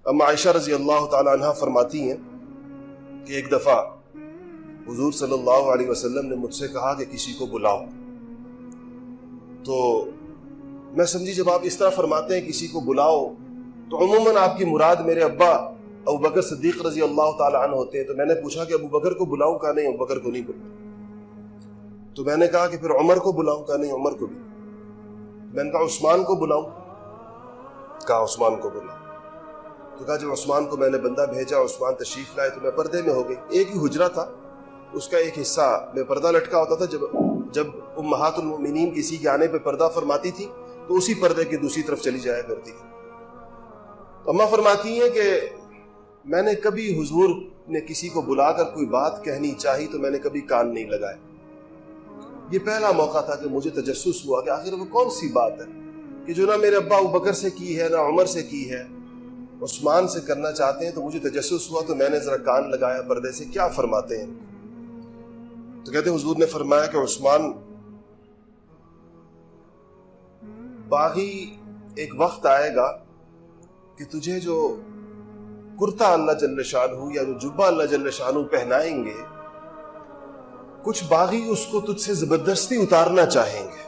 اما عائشہ رضی اللہ تعالی عنہا فرماتی ہیں کہ ایک دفعہ حضور صلی اللہ علیہ وسلم نے مجھ سے کہا کہ کسی کو بلاؤ. تو میں سمجھی جب آپ اس طرح فرماتے ہیں کسی کو بلاؤ تو عموماً آپ کی مراد میرے ابا ابو بکر صدیق رضی اللہ تعالی عنہ ہوتے ہیں. تو میں نے پوچھا کہ ابو بکر کو بلاؤں؟ کہا نہیں، ابو بکر کو نہیں بلاؤں. تو میں نے کہا کہ پھر عمر کو بلاؤں؟ کہا نہیں، عمر کو بھی. میں نے کہا عثمان کو بلاؤں؟ کہا عثمان کو بلاؤں. تو کہا جب عثمان کو میں نے بندہ بھیجا، عثمان تشریف لائے تو میں پردے میں ہو گئی. ایک ہی حجرہ تھا، اس کا ایک حصہ میں پردہ لٹکا ہوتا تھا. جب امہات المؤمنین کسی کے آنے پہ پردہ فرماتی تھی تو اسی پردے کی دوسری طرف چلی جایا کرتی تھی. اماں فرماتی ہیں کہ میں نے کبھی حضور نے کسی کو بلا کر کوئی بات کہنی چاہی تو میں نے کبھی کان نہیں لگائے. یہ پہلا موقع تھا کہ مجھے تجسس ہوا کہ آخر وہ کون سی بات ہے کہ جو نہ میرے ابا ابو بکر سے کی ہے، نہ عمر سے کی ہے، عثمان سے کرنا چاہتے ہیں. تو مجھے تجسس ہوا تو میں نے ذرا کان لگایا پردے سے، کیا فرماتے ہیں. تو کہتے ہیں حضور نے فرمایا کہ عثمان، باغی ایک وقت آئے گا کہ تجھے جو کرتا اللہ جل شانہ یا جو جبہ اللہ جل شانہ پہنائیں گے، کچھ باغی اس کو تجھ سے زبردستی اتارنا چاہیں گے،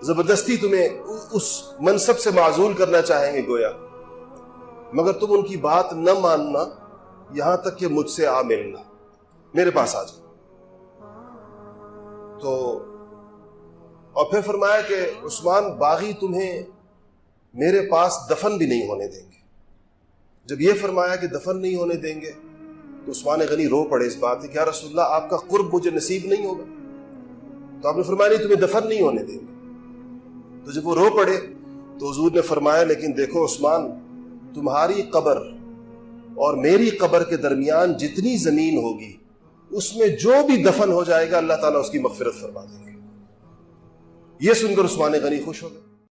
زبردستی تمہیں اس منصب سے معزول کرنا چاہیں گے گویا، مگر تم ان کی بات نہ ماننا یہاں تک کہ مجھ سے آ ملنا، میرے پاس آ جاؤ. تو اور پھر فرمایا کہ عثمان، باغی تمہیں میرے پاس دفن بھی نہیں ہونے دیں گے. جب یہ فرمایا کہ دفن نہیں ہونے دیں گے تو عثمان غنی رو پڑے اس بات کہ یا رسول اللہ، آپ کا قرب مجھے نصیب نہیں ہوگا. تو آپ نے فرمایا نہیں، تمہیں دفن نہیں ہونے دیں گے. تو جب وہ رو پڑے تو حضور نے فرمایا لیکن دیکھو عثمان، تمہاری قبر اور میری قبر کے درمیان جتنی زمین ہوگی اس میں جو بھی دفن ہو جائے گا اللہ تعالیٰ اس کی مغفرت فرما دیں گے. یہ سن کر عثمان غنی خوش ہو گئے.